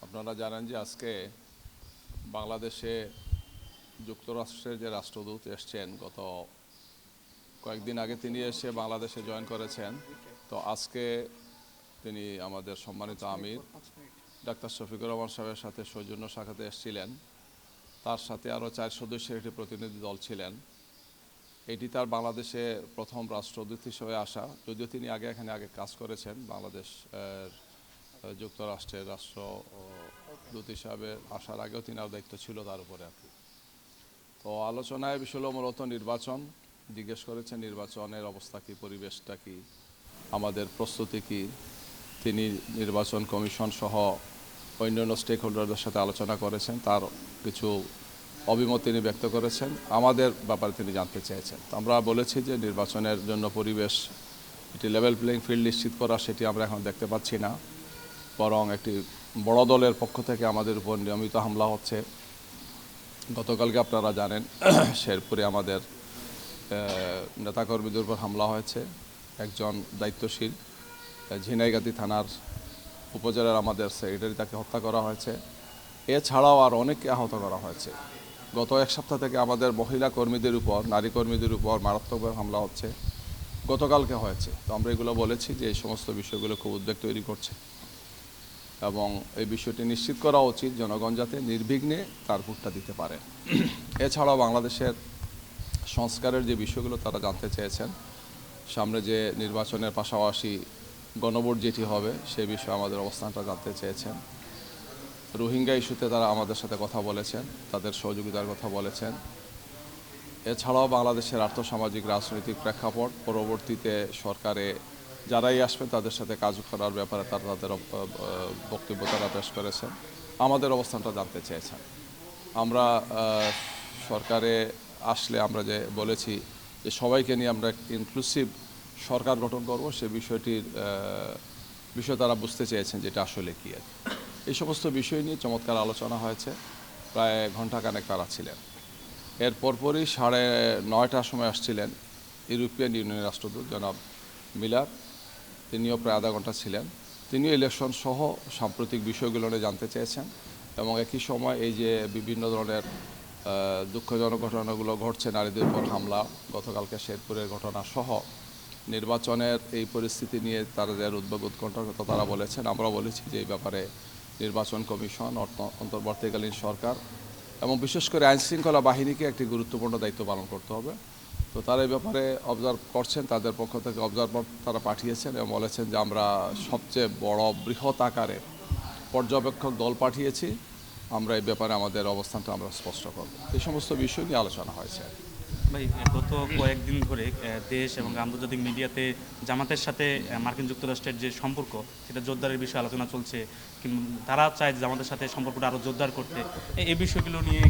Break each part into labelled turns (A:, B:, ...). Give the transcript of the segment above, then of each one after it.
A: আপনারা জানেন যে আজকে বাংলাদেশে যুক্তরাষ্ট্রের যে রাষ্ট্রদূত এসছেন গত কয়েকদিন আগে তিনি এসে বাংলাদেশে জয়েন করেছেন। তো আজকে তিনি আমাদের সম্মানিত আমির ডাক্তার শফিকুর রহমান সাহেবের সাথে সৌজন্য সাক্ষাতে এসেছিলেন। তার সাথে আরও 4 সদস্যের একটি প্রতিনিধি দল ছিলেন। এটি তার বাংলাদেশে প্রথম রাষ্ট্রদূত হিসেবে আসা, যদিও তিনি এখানে কাজ করেছেন। বাংলাদেশ যুক্তরাষ্ট্রের রাষ্ট্রদূত হিসাবে আসার আগেও তিনার দায়িত্ব ছিল তার উপরে আর কি। তো আলোচনায় বিষয় হলো মূলত নির্বাচন। জিজ্ঞেস করেছেন নির্বাচনের অবস্থা কী, পরিবেশটা কী, আমাদের প্রস্তুতি কী। তিনি নির্বাচন কমিশন সহ অন্যান্য স্টেক হোল্ডারদের সাথে আলোচনা করেছেন, তার কিছু অভিমত তিনি ব্যক্ত করেছেন, আমাদের ব্যাপারে তিনি জানতে চেয়েছেন। তো আমরা বলেছি যে নির্বাচনের জন্য পরিবেশ, এটি লেভেল প্লেইং ফিল্ড নিশ্চিত করা, সেটি আমরা এখন দেখতে পাচ্ছি না। বরং একটি বড় দলের পক্ষ থেকে আমাদের উপর নিয়মিত হামলা হচ্ছে। গতকালকে আপনারা জানেন শেরপুরে আমাদের নেতাকর্মীদের উপর হামলা হয়েছে। একজন দায়িত্বশীল ঝিনাইগাতি থানার উপজেলার আমাদের সেক্রেটারি, তাকে হত্যা করা হয়েছে। এছাড়াও আর অনেককে আহত করা হয়েছে। গত এক সপ্তাহ থেকে আমাদের মহিলা কর্মীদের উপর, নারী কর্মীদের উপর মারাত্মকভাবে হামলা হচ্ছে, গতকালকে হয়েছে। তো আমরা এগুলো বলেছি যে এই সমস্ত বিষয়গুলো খুব উদ্বেগ তৈরি করছে এবং এই বিষয়টি নিশ্চিত করা উচিত জনগণ যাতে নির্বিঘ্নে তার ভোটটা দিতে পারে। এছাড়াও বাংলাদেশের সংস্কারের যে বিষয়গুলো তারা জানতে চেয়েছেন, সামনে যে নির্বাচনের পাশাপাশি গণভোট যেটি হবে সে বিষয়ে আমাদের অবস্থানটা জানতে চেয়েছেন। রোহিঙ্গা ইস্যুতে তারা আমাদের সাথে কথা বলেছেন, তাদের সহযোগিতার কথা বলেছেন। এছাড়াও বাংলাদেশের আর্থসামাজিক রাজনৈতিক প্রেক্ষাপট, পরবর্তীতে সরকারে যারাই আসবে তাদের সাথে কাজ করার ব্যাপারে তারা তাদের বক্তব্য তারা পেশ করেছেন, আমাদের অবস্থানটা জানতে চেয়েছেন। আমরা সরকারে আসলে আমরা যে বলেছি যে সবাইকে নিয়ে আমরা ইনক্লুসিভ সরকার গঠন করব, সে বিষয় তারা বুঝতে চেয়েছেন যেটা আসলে কী। এই সমস্ত বিষয় নিয়ে চমৎকার আলোচনা হয়েছে, প্রায় ঘণ্টাখানেক তারা ছিলেন। এর পরপরই 9:30টার সময় আসছিলেন ইউরোপিয়ান ইউনিয়নের রাষ্ট্রদূত জনাব মিলার, তিনিও প্রায় আধা ঘন্টা ছিলেন। তিনিও ইলেকশন সহ সাম্প্রতিক বিষয়গুলো নিয়ে জানতে চেয়েছেন এবং একই সময় এই যে বিভিন্ন ধরনের দুঃখজনক ঘটনাগুলো ঘটছে, নারীদের উপর হামলা, গতকালকে শেরপুরের ঘটনা সহ নির্বাচনের এই পরিস্থিতি নিয়ে তাদের উদ্বেগ উৎকণ্ঠার কথা তারা বলেছেন। আমরা বলেছি যে এই ব্যাপারে নির্বাচন কমিশন, অন্তর্বর্তীকালীন সরকার এবং বিশেষ করে আইনশৃঙ্খলা বাহিনীকে একটি গুরুত্বপূর্ণ দায়িত্ব পালন করতে হবে। তো তারা এই ব্যাপারে অবজার্ভ করছেন, তাদের পক্ষ থেকে অবজারভার তারা পাঠিয়েছেন এবং বলেছেন যে আমরা সবচেয়ে বড় বৃহৎ আকারে পর্যবেক্ষক দল পাঠিয়েছি, আমরা এই ব্যাপারে আমাদের অবস্থানটা আমরা স্পষ্ট করব। এই সমস্ত বিষয় নিয়ে আলোচনা হয়েছে।
B: ভাই, গত কয়েকদিন ধরে দেশ এবং আন্তর্জাতিক মিডিয়াতে জামাতের সাথে মার্কিন যুক্তরাষ্ট্রের যে সম্পর্ক, সেটা জোরদারের বিষয়ে আলোচনা চলছে। তারা চায় জামাতের সাথে সম্পর্কটা আরও জোরদার করতে। এই বিষয়গুলো নিয়ে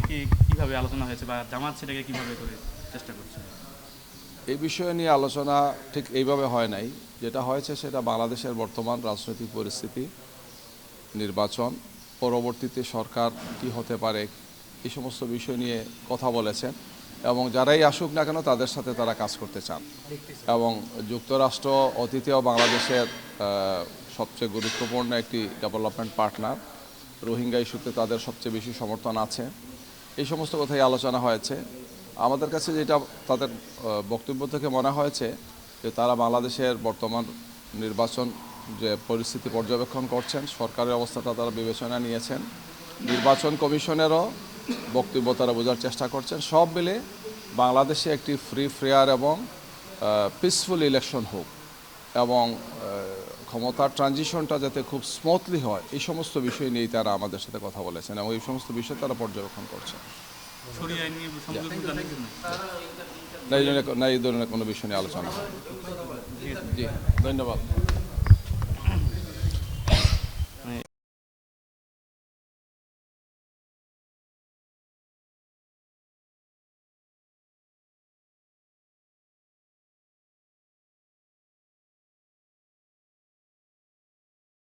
B: কীভাবে আলোচনা হয়েছে বা জামাত সেটাকে কীভাবে করে চেষ্টা করছে?
A: এই বিষয় নিয়ে আলোচনা ঠিক এইভাবে হয় নাই। যেটা হয়েছে সেটা বাংলাদেশের বর্তমান রাজনৈতিক পরিস্থিতি, নির্বাচন, পরবর্তীতে সরকার কী হতে পারে, এই সমস্ত বিষয় নিয়ে কথা বলেছেন এবং যারাই আসুক না কেন তাদের সাথে তারা কাজ করতে চান। এবং যুক্তরাষ্ট্র অতীতেও বাংলাদেশের সবচেয়ে গুরুত্বপূর্ণ একটি ডেভেলপমেন্ট পার্টনার। রোহিঙ্গা ইস্যুতে তাদের সবচেয়ে বেশি সমর্থন আছে। এই সমস্ত কথাই আলোচনা হয়েছে। আমাদের কাছে যেটা তাদের বক্তব্য থেকে মনে হয়েছে যে তারা বাংলাদেশের বর্তমান নির্বাচন যে পরিস্থিতি পর্যবেক্ষণ করছেন, সরকারের অবস্থাটা তারা বিবেচনা নিয়েছেন, নির্বাচন কমিশনেরও বক্তব্য তারা বোঝার চেষ্টা করছেন। সব মিলে বাংলাদেশে একটি ফ্রি, ফেয়ার এবং পিসফুল ইলেকশন হোক এবং ক্ষমতার ট্রানজিশনটা যাতে খুব স্মুথলি হয়, এই সমস্ত বিষয় নিয়েই তারা আমাদের সাথে কথা বলেছেন এবং এই সমস্ত বিষয় তারা পর্যবেক্ষণ করছেন। না, এই ধরনের কোনো বিষয় নিয়ে আলোচনা হয়। জি, ধন্যবাদ।